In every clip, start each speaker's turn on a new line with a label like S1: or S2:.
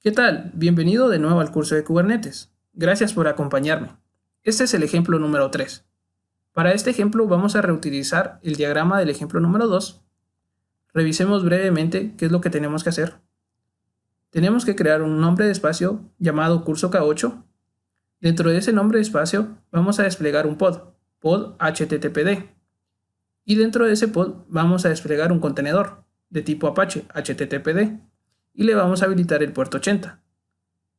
S1: ¿Qué tal? Bienvenido de nuevo al curso de Kubernetes. Gracias por acompañarme. Este es el ejemplo número 3. Para este ejemplo vamos a reutilizar el diagrama del ejemplo número 2. Revisemos brevemente qué es lo que tenemos que hacer. Tenemos que crear un nombre de espacio llamado curso K8. Dentro de ese nombre de espacio vamos a desplegar un pod HTTPD. Y dentro de ese pod vamos a desplegar un contenedor de tipo Apache HTTPD. Y le vamos a habilitar el puerto 80.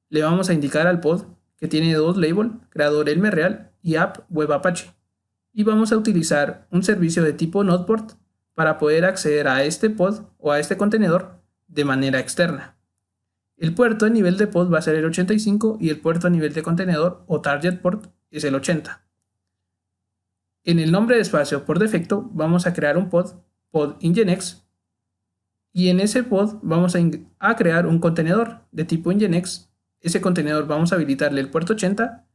S1: Le vamos a indicar al pod que tiene dos labels, creador Elmer Real y app web Apache. Y vamos a utilizar un servicio de tipo NodePort para poder acceder a este pod o a este contenedor de manera externa. El puerto a nivel de pod va a ser el 85 y el puerto a nivel de contenedor o target port es el 80. En el nombre de espacio por defecto vamos a crear un pod Nginx. Y en ese pod vamos a crear un contenedor de tipo Nginx. Ese contenedor vamos a habilitarle el puerto 80.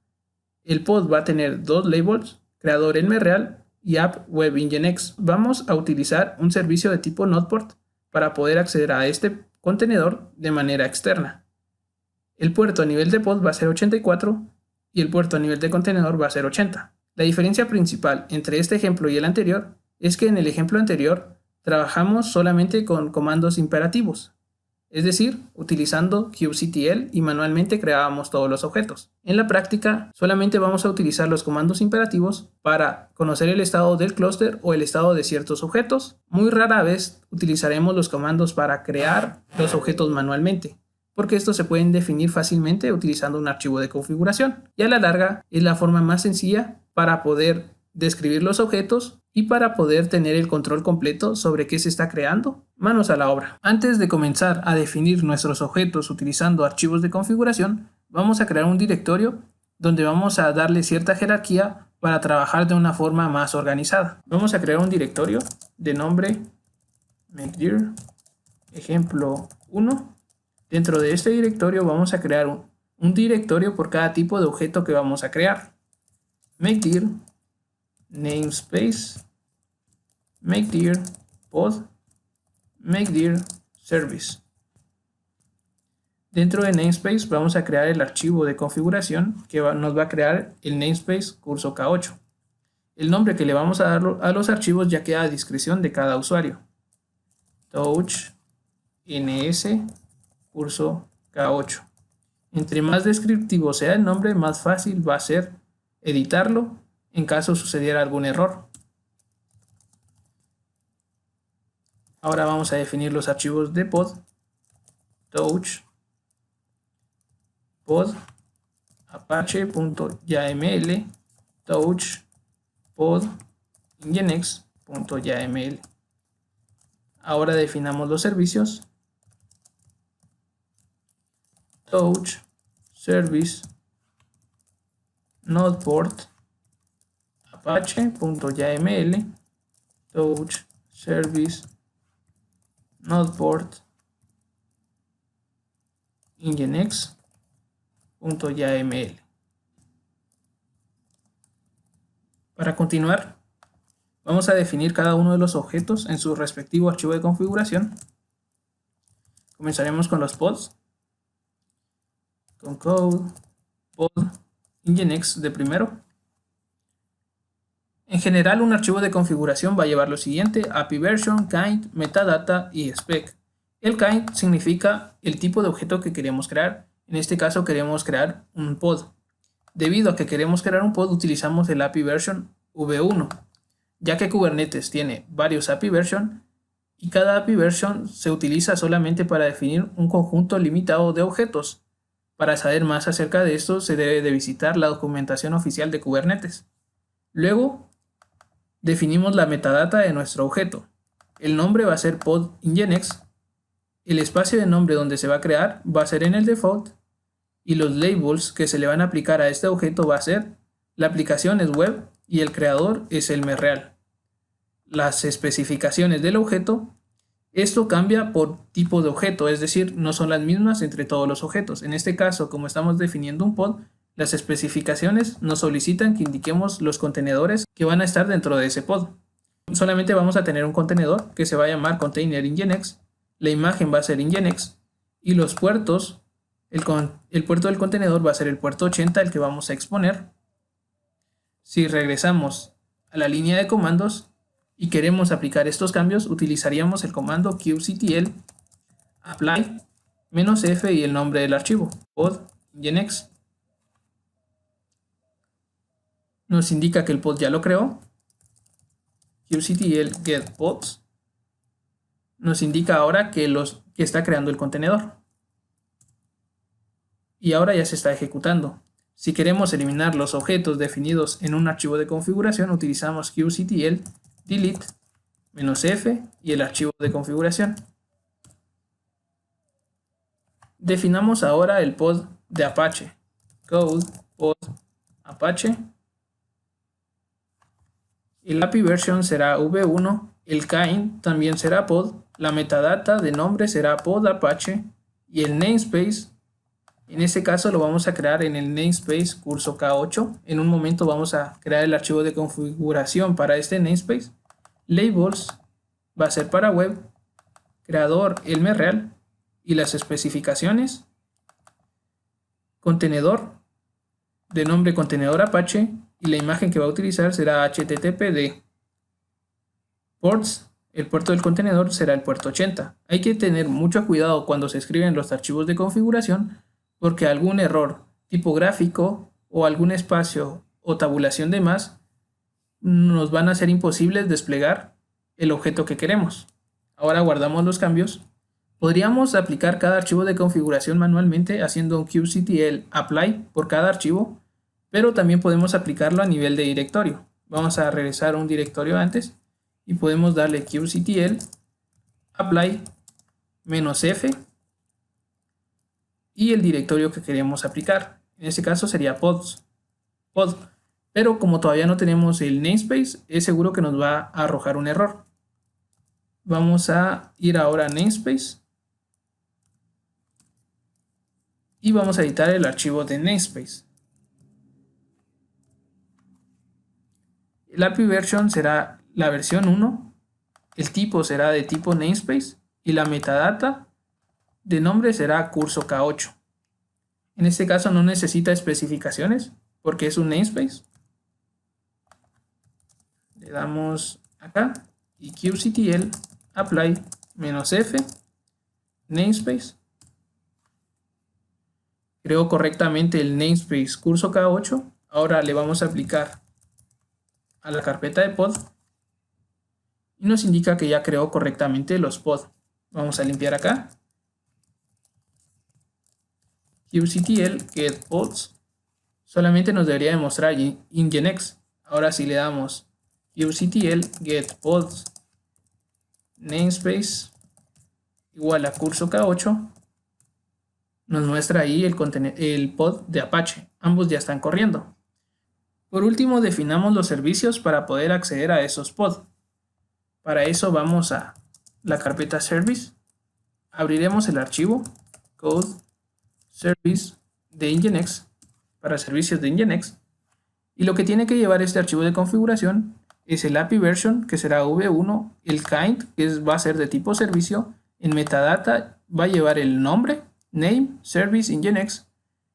S1: El pod va a tener dos labels, creador Elmer Real y app web Nginx. Vamos a utilizar un servicio de tipo NodePort para poder acceder a este contenedor de manera externa. El puerto a nivel de pod va a ser 84 y el puerto a nivel de contenedor va a ser 80. La diferencia principal entre este ejemplo y el anterior es que en el ejemplo anterior trabajamos solamente con comandos imperativos, es decir, utilizando kubectl y manualmente creábamos todos los objetos. En la práctica, solamente vamos a utilizar los comandos imperativos para conocer el estado del clúster o el estado de ciertos objetos. Muy rara vez utilizaremos los comandos para crear los objetos manualmente, porque estos se pueden definir fácilmente utilizando un archivo de configuración. Y a la larga es la forma más sencilla para poder describir los objetos y para poder tener el control completo sobre qué se está creando. Manos a la obra. Antes de comenzar a definir nuestros objetos utilizando archivos de configuración, vamos a crear un directorio donde vamos a darle cierta jerarquía para trabajar de una forma más organizada. Vamos a crear un directorio de nombre makedir ejemplo 1. Dentro de este directorio vamos a crear un directorio por cada tipo de objeto que vamos a crear. Makedir namespace, makedir pod, makedir service. Dentro de namespace vamos a crear el archivo de configuración que nos va a crear el namespace curso K8. El nombre que le vamos a dar a los archivos ya queda a discreción de cada usuario. Touch ns curso K8. Entre más descriptivo sea el nombre, más fácil va a ser editarlo en caso sucediera algún error. Ahora vamos a definir los archivos de pod. Touch pod apache.yml touch pod nginx.yml. Ahora definamos los servicios. Touch service NodePort apache.yml touch service NodePort nginx.yml. Para continuar, vamos a definir cada uno de los objetos en su respectivo archivo de configuración. Comenzaremos con los pods, con code pod nginx de primero. En general, un archivo de configuración va a llevar lo siguiente: API version, kind, metadata y spec. El kind significa el tipo de objeto que queremos crear. En este caso queremos crear un pod. Debido a que queremos crear un pod, utilizamos el API version v1, ya que Kubernetes tiene varios API version y cada API version se utiliza solamente para definir un conjunto limitado de objetos. Para saber más acerca de esto, se debe de visitar la documentación oficial de Kubernetes. Luego, definimos la metadata de nuestro objeto. El nombre va a ser pod nginx. El espacio de nombre donde se va a crear va a ser en el default. Y los labels que se le van a aplicar a este objeto va a ser: la aplicación es web y el creador es Elmer Real. Las especificaciones del objeto, esto cambia por tipo de objeto, es decir, no son las mismas entre todos los objetos. En este caso, como estamos definiendo un pod, las especificaciones nos solicitan que indiquemos los contenedores que van a estar dentro de ese pod. Solamente vamos a tener un contenedor que se va a llamar container nginx, la imagen va a ser nginx y los puertos El puerto del contenedor va a ser el puerto 80, el que vamos a exponer. Si regresamos a la línea de comandos y queremos aplicar estos cambios, utilizaríamos el comando kubectl apply -f y el nombre del archivo, pod nginx. Nos indica que el pod ya lo creó. kubectl get pods nos indica ahora que está creando el contenedor. Y ahora ya se está ejecutando. Si queremos eliminar los objetos definidos en un archivo de configuración, utilizamos kubectl delete -f y el archivo de configuración. Definamos ahora el pod de Apache. Code pod Apache. El API version será v1, el kind también será pod, la metadata de nombre será pod Apache y el namespace, en este caso lo vamos a crear en el namespace curso K8. En un momento vamos a crear el archivo de configuración para este namespace. Labels va a ser para web, creador el mreal y las especificaciones. Contenedor de nombre contenedor Apache y la imagen que va a utilizar será HTTPD. Ports, el puerto del contenedor será el puerto 80. Hay que tener mucho cuidado cuando se escriben los archivos de configuración porque algún error tipográfico o algún espacio o tabulación de más nos van a hacer imposibles desplegar el objeto que queremos. Ahora guardamos los cambios. Podríamos aplicar cada archivo de configuración manualmente haciendo un kubectl apply por cada archivo, pero también podemos aplicarlo a nivel de directorio. Vamos a regresar a un directorio antes y podemos darle kubectl apply -f y el directorio que queremos aplicar. En este caso sería pod. Pero como todavía no tenemos el namespace, es seguro que nos va a arrojar un error. Vamos a ir ahora a namespace y vamos a editar el archivo de namespace. El API version será la versión 1, el tipo será de tipo namespace y la metadata de nombre será curso K8. En este caso no necesita especificaciones porque es un namespace. Le damos acá y kubectl apply -f namespace. Creó correctamente el namespace curso K8. Ahora le vamos a aplicar a la carpeta de pod y nos indica que ya creó correctamente los pod. Vamos a limpiar acá. kubectl get pods solamente nos debería demostrar nginx. Ahora si le damos kubectl get pods namespace igual a curso K8, nos muestra ahí el pod de Apache. Ambos ya están corriendo. Por último, definamos los servicios para poder acceder a esos pods. Para eso vamos a la carpeta service, abriremos el archivo code service de Nginx para servicios de Nginx y lo que tiene que llevar este archivo de configuración es el API version, que será v1, el kind, que va a ser de tipo servicio, en metadata va a llevar el nombre, name, service, Nginx,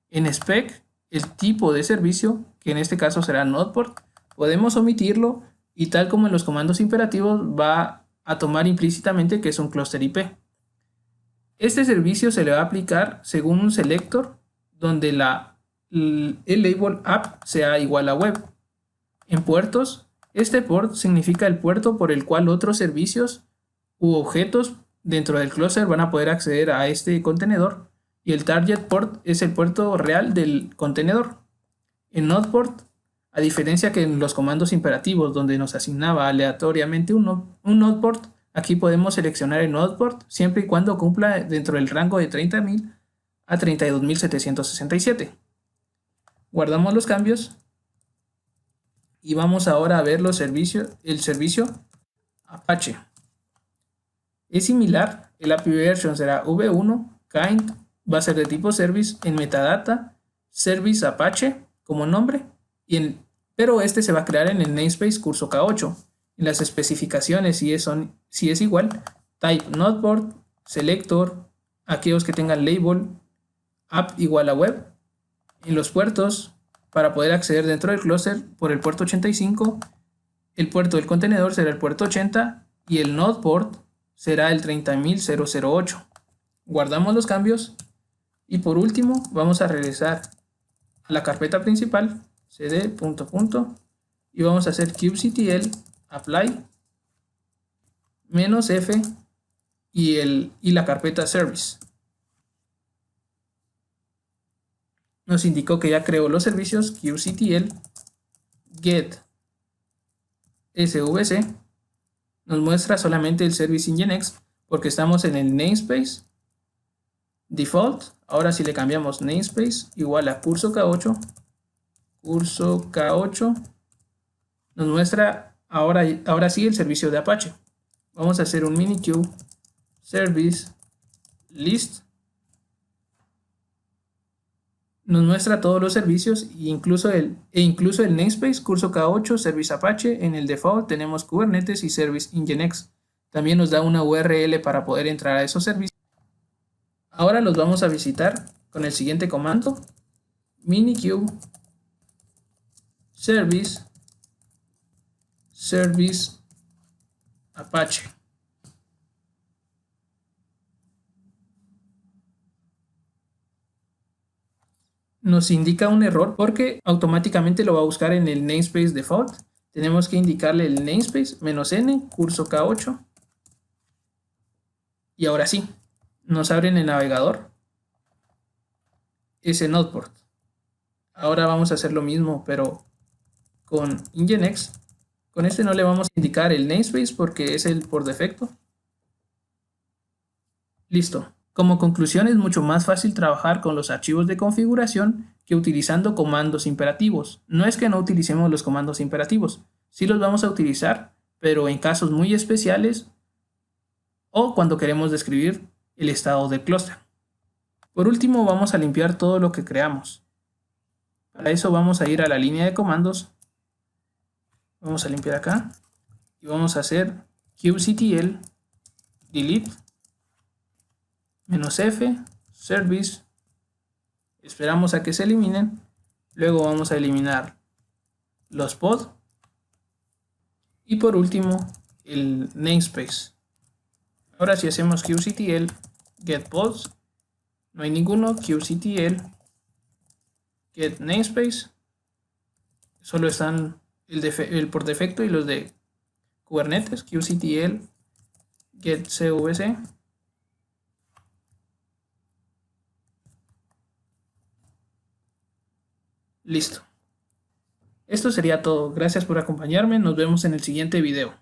S1: en spec, el tipo de servicio, que en este caso será nodeport, podemos omitirlo y tal como en los comandos imperativos va a tomar implícitamente que es un cluster IP. Este servicio se le va a aplicar según un selector donde el label app sea igual a web. En puertos, este port significa el puerto por el cual otros servicios u objetos dentro del cluster van a poder acceder a este contenedor y el target port es el puerto real del contenedor. En nodeport, a diferencia que en los comandos imperativos donde nos asignaba aleatoriamente un nodeport, aquí podemos seleccionar el nodeport siempre y cuando cumpla dentro del rango de 30.000 a 32.767. Guardamos los cambios y vamos ahora a ver el servicio Apache. Es similar, el API version será v1, kind va a ser de tipo service, en metadata, service Apache como nombre, pero este se va a crear en el namespace curso K8. En las especificaciones, si es igual, type nodeport, selector, aquellos que tengan label, app igual a web. En los puertos, para poder acceder dentro del clúster por el puerto 85, el puerto del contenedor será el puerto 80 y el node port será el 30.008. Guardamos los cambios y por último vamos a regresar a la carpeta principal, cd, y vamos a hacer kubectl apply -f y la carpeta service. Nos indicó que ya creó los servicios kubectl get svc. Nos muestra solamente el service nginx porque estamos en el namespace default. Ahora si le cambiamos namespace igual a curso K8, nos muestra ahora sí el servicio de Apache. Vamos a hacer un minikube service list. Nos muestra todos los servicios e incluso el namespace curso K8 service Apache. En el default tenemos Kubernetes y service nginx. También nos da una URL para poder entrar a esos servicios. Ahora los vamos a visitar con el siguiente comando: minikube service Apache. Nos indica un error porque automáticamente lo va a buscar en el namespace default. Tenemos que indicarle el namespace -n curso K8. Y ahora sí, nos abre en el navegador ese node port. Ahora vamos a hacer lo mismo, pero con nginx. Con este no le vamos a indicar el namespace porque es el por defecto. Listo. Como conclusión, es mucho más fácil trabajar con los archivos de configuración que utilizando comandos imperativos. No es que no utilicemos los comandos imperativos, sí los vamos a utilizar, pero en casos muy especiales o cuando queremos describir el estado del clúster. Por último, vamos a limpiar todo lo que creamos. Para eso vamos a ir a la línea de comandos. Vamos a limpiar acá y vamos a hacer kubectl delete -f service. Esperamos a que se eliminen. Luego vamos a eliminar los pods y por último el namespace. Ahora si hacemos kubectl get pods, no hay ninguno. Kubectl get namespace, solo están el por defecto y los de Kubernetes. Kubectl get cvc. Listo. Esto sería todo. Gracias por acompañarme. Nos vemos en el siguiente video.